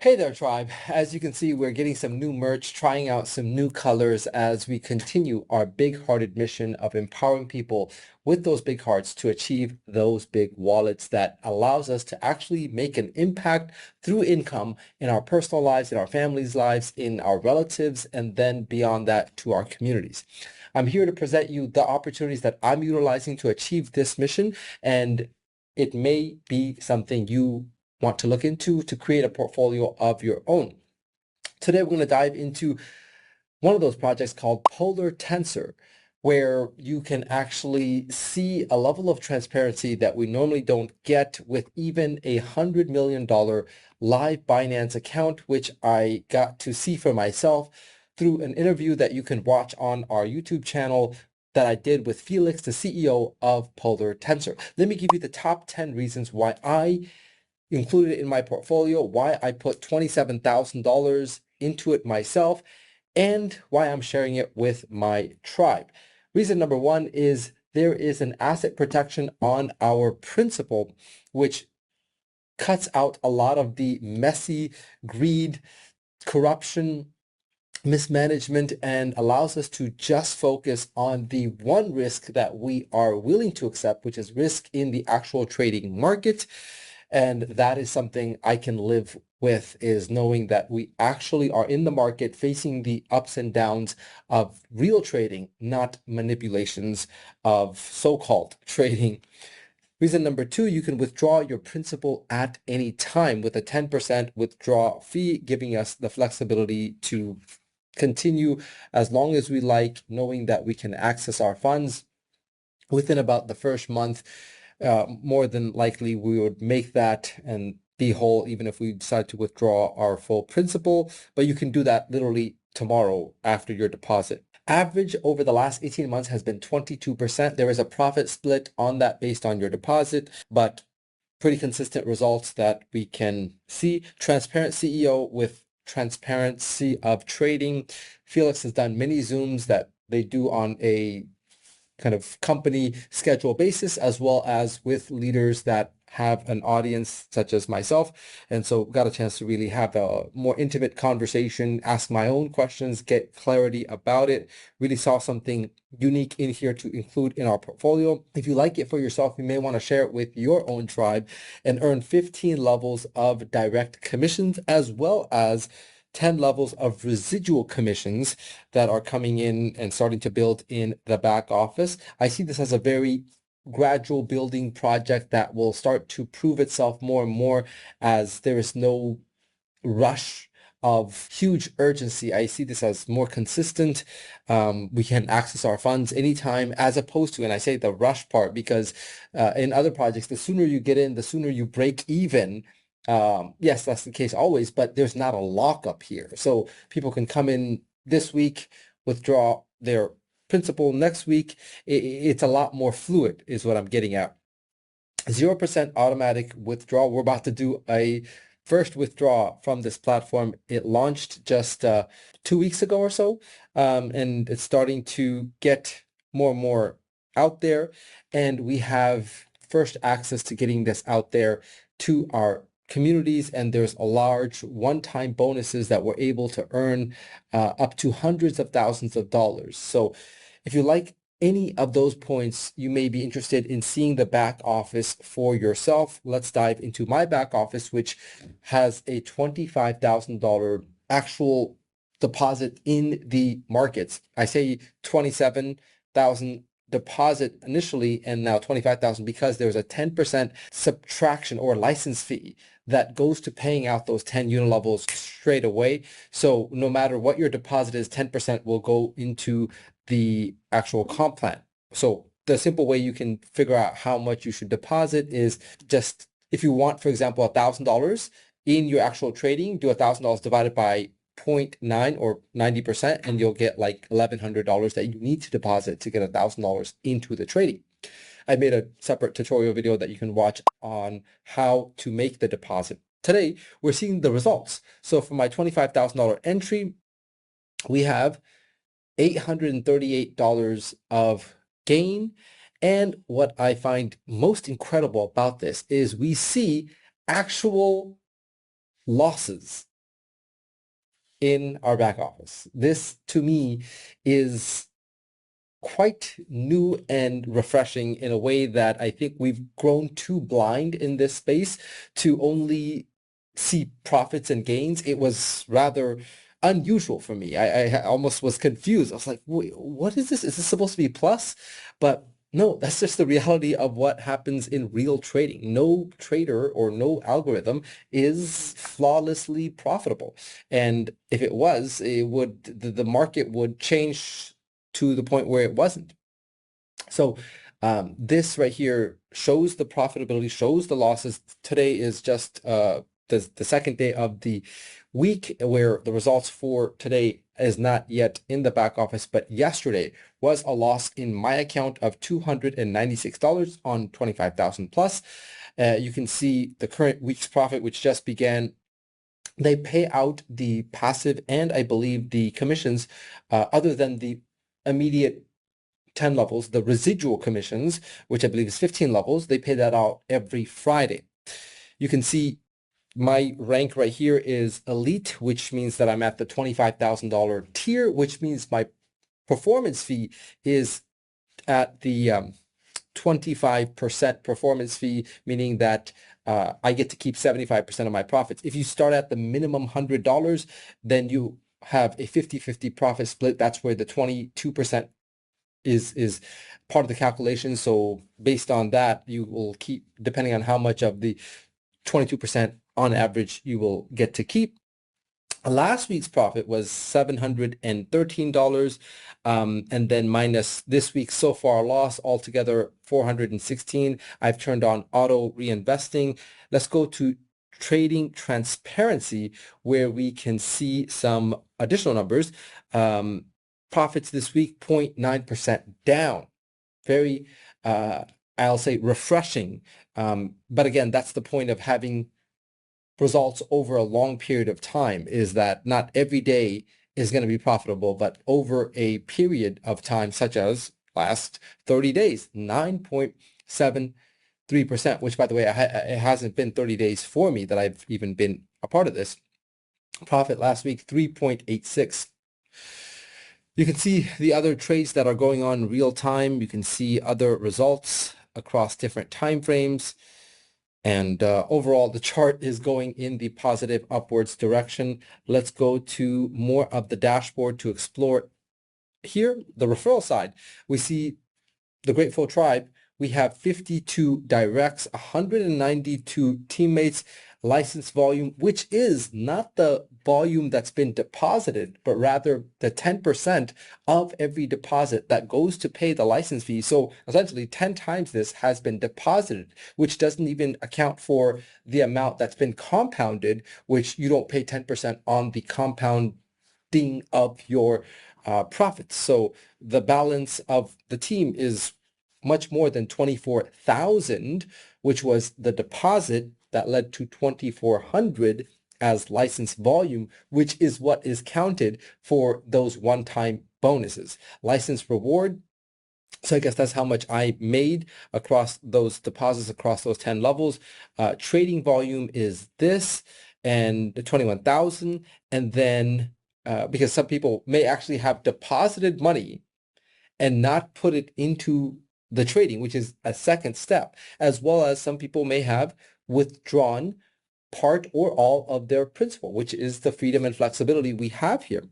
Hey there, tribe. As you can see, we're getting some new merch, trying out some new colors as we continue our big-hearted mission of empowering people with those big hearts to achieve those big wallets that allows us to actually make an impact through income in our personal lives, in our families' lives, in our relatives, and then beyond that to our communities. I'm here to present you the opportunities that I'm utilizing to achieve this mission, and it may be something you want to look into to create a portfolio of your own. Today, we're going to dive into one of those projects called Polar Tensor, where you can actually see a level of transparency that we normally don't get with even $100 million live Binance account, which I got to see for myself through an interview that you can watch on our YouTube channel that I did with Felix, the CEO of Polar Tensor. Let me give you the top 10 reasons why I included it in my portfolio, why I put $27,000 into it myself, and why I'm sharing it with my tribe. Reason number one is there is an asset protection on our principal, which cuts out a lot of the messy greed, corruption, mismanagement, and allows us to just focus on the one risk that we are willing to accept, which is risk in the actual trading market. And that is something I can live with, is knowing that we actually are in the market facing the ups and downs of real trading, not manipulations of so-called trading. Reason number two, you can withdraw your principal at any time with a 10% withdrawal fee, giving us the flexibility to continue as long as we like, knowing that we can access our funds within about the first month. More than likely, we would make that and be whole even if we decide to withdraw our full principal, but you can do that literally tomorrow after your deposit. Average over the last 18 months has been 22%. There is a profit split on that based on your deposit, but pretty consistent results that we can see. Transparent CEO with transparency of trading. Felix has done many Zooms that they do on a kind of company schedule basis, as well as with leaders that have an audience such as myself. And so got a chance to really have a more intimate conversation, ask my own questions, get clarity about it. Really saw something unique in here to include in our portfolio. If you like it for yourself, you may want to share it with your own tribe and earn 15 levels of direct commissions, as well as 10 levels of residual commissions that are coming in and starting to build in the back office. I see this as a very gradual building project that will start to prove itself more and more as there is no rush of huge urgency. I see this as more consistent. We can access our funds anytime, as opposed to, and I say the rush part because in other projects, the sooner you get in, the sooner you break even. Yes, that's the case always, but there's not a lockup here. So people can come in this week, withdraw their principal next week. It's a lot more fluid is what I'm getting at. 0% automatic withdrawal. We're about to do a first withdrawal from this platform. It launched just 2 weeks ago or so, and it's starting to get more and more out there. And we have first access to getting this out there to our communities, and there's a large one-time bonuses that we're able to earn up to hundreds of thousands of dollars. So if you like any of those points, you may be interested in seeing the back office for yourself. Let's dive into my back office, which has a $25,000 actual deposit in the markets. I say 27,000 deposit initially and now 25,000 because there's a 10% subtraction or license fee that goes to paying out those 10 unit levels straight away. So no matter what your deposit is, 10% will go into the actual comp plan. So the simple way you can figure out how much you should deposit is just, if you want, for example, $1,000 in your actual trading, do $1,000 divided by 0.9 or 90%, and you'll get like $1,100 that you need to deposit to get $1,000 into the trading. I made a separate tutorial video that you can watch on how to make the deposit. Today, we're seeing the results. So for my $25,000 entry, we have $838 of gain. And what I find most incredible about this is we see actual losses in our back office. This to me is quite new and refreshing in a way that I think we've grown too blind in this space to only see profits and gains. It was rather unusual for me. I almost was confused. I was like, wait, what is this? Is this supposed to be plus? But no, that's just the reality of what happens in real trading. No trader or no algorithm is flawlessly profitable. And if it was, the market would change to the point where it wasn't. So this right here shows the profitability, shows the losses. Today is just the second day of the week where the results for today is not yet in the back office, but yesterday was a loss in my account of $296 on 25,000 plus. You can see the current week's profit, which just began. They pay out the passive and I believe the commissions other than the immediate 10 levels, the residual commissions, which I believe is 15 levels, they pay that out every Friday. You can see my rank right here is elite, which means that I'm at the $25,000 tier, which means my performance fee is at the 25% performance fee, meaning that I get to keep 75% of my profits. If you start at the minimum $100, then you have a 50-50 profit split. That's where the 22% is part of the calculation. So based on that, you will keep, depending on how much of the 22% on average you will get to keep. Last week's profit was $713, and then minus this week's so far loss, altogether $416. I've turned on auto reinvesting. Let's go to trading transparency, where we can see some additional numbers. Profits this week, 0.9% down. Very, I'll say refreshing. But again, that's the point of having results over a long period of time, is that not every day is going to be profitable, but over a period of time, such as last 30 days, 9.73%, which by the way, it hasn't been 30 days for me that I've even been a part of this. Profit last week, 3.86. You can see the other trades that are going on in real time. You can see other results across different time frames. And overall, the chart is going in the positive upwards direction. Let's go to more of the dashboard to explore. Here, the referral side, we see the Grateful Tribe. We have 52 directs, 192 teammates, license volume, which is not the volume that's been deposited, but rather the 10% of every deposit that goes to pay the license fee. So essentially 10 times this has been deposited, which doesn't even account for the amount that's been compounded, which you don't pay 10% on the compounding of your profits. So the balance of the team is much more than 24,000, which was the deposit that led to 2,400 as license volume, which is what is counted for those one-time bonuses. License reward, so I guess that's how much I made across those deposits, across those 10 levels. Trading volume is this, and the 21,000. And then because some people may actually have deposited money and not put it into the trading, which is a second step, as well as some people may have withdrawn part or all of their principal, which is the freedom and flexibility we have here.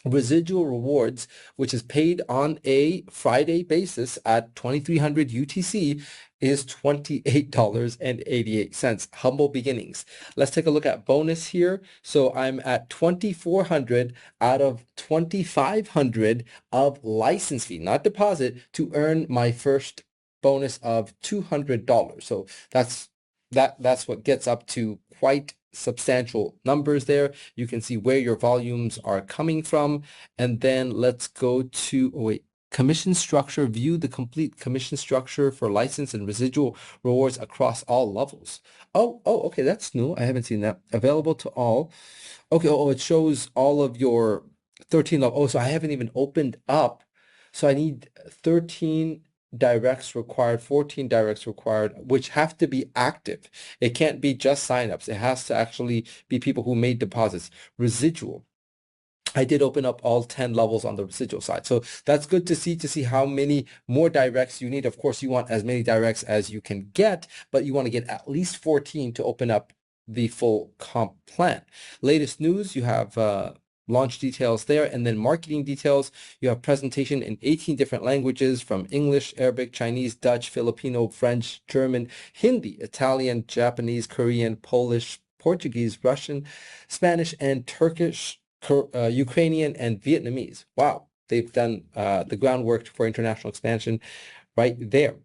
Residual rewards, which is paid on a Friday basis at 2,300 UTC, is $28.88. Humble beginnings. Let's take a look at bonus here. So I'm at 2,400 out of 2,500 of license fee, not deposit, to earn my first bonus of $200. So that's what gets up to quite substantial numbers there. You can see where your volumes are coming from. And then let's go to, commission structure, view the complete commission structure for license and residual rewards across all levels. Okay, that's new. I haven't seen that. Available to all. Okay, it shows all of your 13 level. So I haven't even opened up. So I need 13 directs required, 14 directs required, which have to be active. It can't be just signups. It has to actually be people who made deposits. Residual. I did open up all 10 levels on the residual side. So that's good to see how many more directs you need. Of course, you want as many directs as you can get, but you want to get at least 14 to open up the full comp plan. Latest news, you have launch details there, and then marketing details. You have presentation in 18 different languages from English, Arabic, Chinese, Dutch, Filipino, French, German, Hindi, Italian, Japanese, Korean, Polish, Portuguese, Russian, Spanish, and Turkish, Ukrainian, and Vietnamese. Wow, they've done the groundwork for international expansion right there.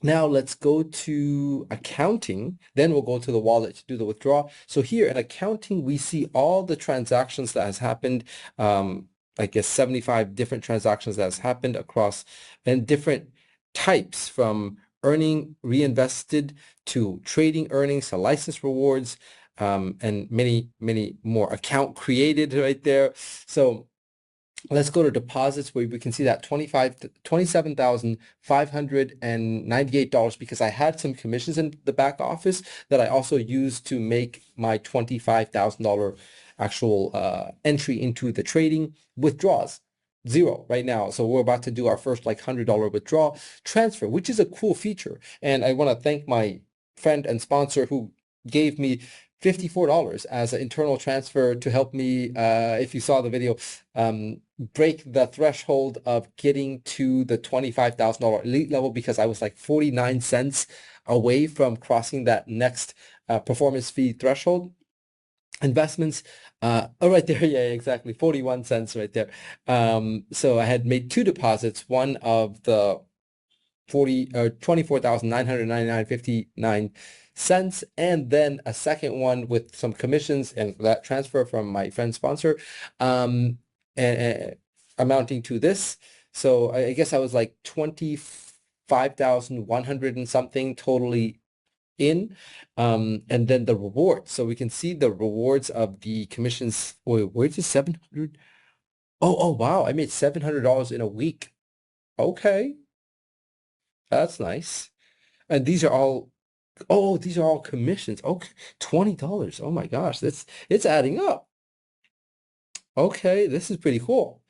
Now let's go to accounting. Then we'll go to the wallet to do the withdrawal. So here in accounting, we see all the transactions that has happened. I guess 75 different transactions that has happened across and different types from earning reinvested to trading earnings to license rewards, and many, many more account created right there. So let's go to deposits where we can see that $27,598 because I had some commissions in the back office that I also used to make my $25,000 actual entry into the trading. Withdrawals, zero right now. So we're about to do our first like $100 withdrawal transfer, which is a cool feature. And I want to thank my friend and sponsor who gave me $54 as an internal transfer to help me, if you saw the video, break the threshold of getting to the $25,000 elite level because I was like 49 cents away from crossing that next performance fee threshold. Investments, oh, right there, yeah, exactly, 41 cents right there. So I had made two deposits, one of the 24,999.59 and then a second one with some commissions and that transfer from my friend sponsor, and amounting to this. So I guess I was like 25,100 and something totally in, and then the rewards. So we can see the rewards of the commissions. Wait, where's the 700? Oh, wow, I made $700 in a week. Okay, that's nice. And these are all, oh, these are all commissions. Okay, $20. Oh my gosh, it's adding up. Okay, this is pretty cool.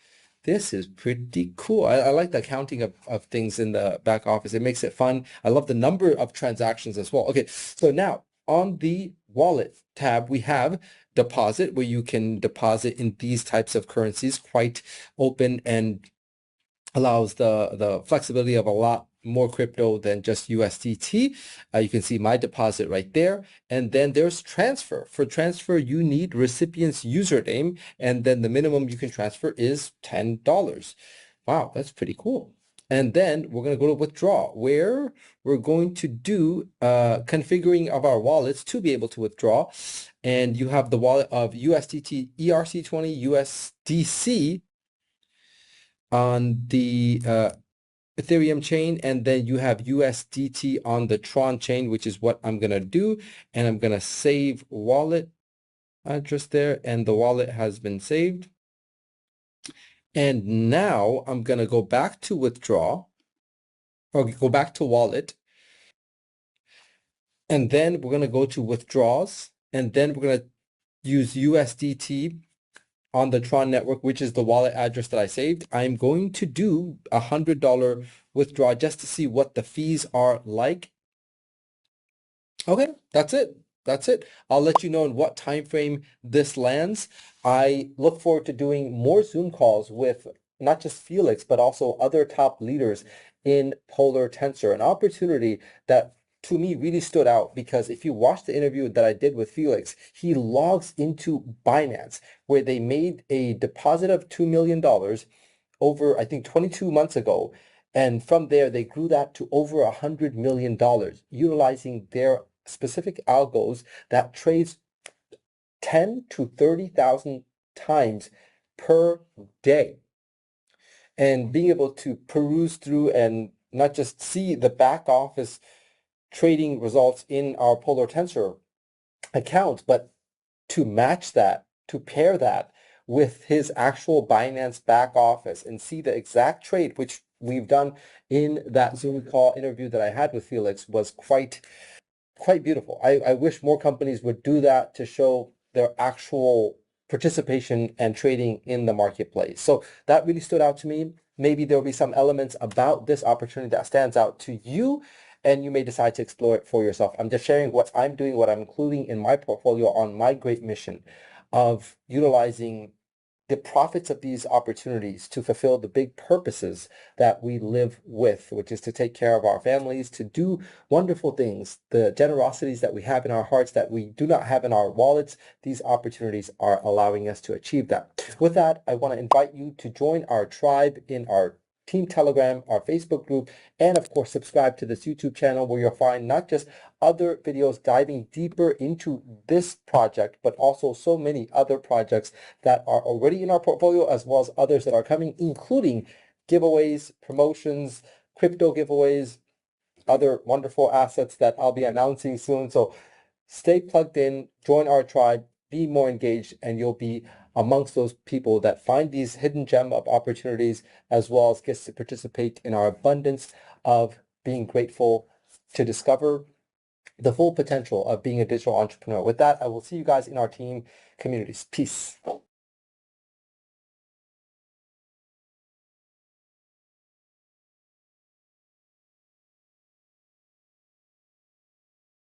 This is pretty cool. I like the counting of things in the back office. It makes it fun. I love the number of transactions as well. Okay, so now on the wallet tab, we have deposit where you can deposit in these types of currencies, quite open and allows the flexibility of a lot more crypto than just USDT. You can see my deposit right there. And then there's transfer. For transfer, you need recipient's username, and then the minimum you can transfer is $10. Wow, that's pretty cool. And then we're going to go to withdraw, where we're going to do configuring of our wallets to be able to withdraw. And you have the wallet of USDT, ERC20, USDC on the Ethereum chain, and then you have USDT on the Tron chain, which is what I'm going to do. And I'm going to save wallet address there, and the wallet has been saved. And now I'm going to go back to withdraw, or go back to wallet. And then we're going to go to withdrawals, and then we're going to use USDT on the Tron network, which is the wallet address that I saved. I'm going to do $100 withdraw just to see what the fees are like. Okay, that's it. That's it. I'll let you know in what time frame this lands. I look forward to doing more Zoom calls with not just Felix, but also other top leaders in Polar Tensor, an opportunity that to me really stood out because if you watch the interview that I did with Felix, he logs into Binance where they made a deposit of $2 million over, I think, 22 months ago. And from there, they grew that to over $100 million, utilizing their specific algos that trades 10 to 30,000 times per day. And being able to peruse through and not just see the back office trading results in our Polar Tensor account, but to match that, to pair that with his actual Binance back office and see the exact trade, which we've done in that Zoom call interview that I had with Felix, was quite beautiful. I wish more companies would do that to show their actual participation and trading in the marketplace. So that really stood out to me. Maybe there'll be some elements about this opportunity that stands out to you, and you may decide to explore it for yourself. I'm just sharing what I'm doing, what I'm including in my portfolio on my great mission of utilizing the profits of these opportunities to fulfill the big purposes that we live with, which is to take care of our families, to do wonderful things, the generosities that we have in our hearts that we do not have in our wallets. These opportunities are allowing us to achieve that. With that, I want to invite you to join our tribe in our Team Telegram, our Facebook group, and of course, subscribe to this YouTube channel where you'll find not just other videos diving deeper into this project, but also so many other projects that are already in our portfolio, as well as others that are coming, including giveaways, promotions, crypto giveaways, other wonderful assets that I'll be announcing soon. So stay plugged in, join our tribe, be more engaged, and you'll be amongst those people that find these hidden gem of opportunities, as well as gets to participate in our abundance of being grateful to discover the full potential of being a digital entrepreneur. With that, I will see you guys in our team communities. Peace.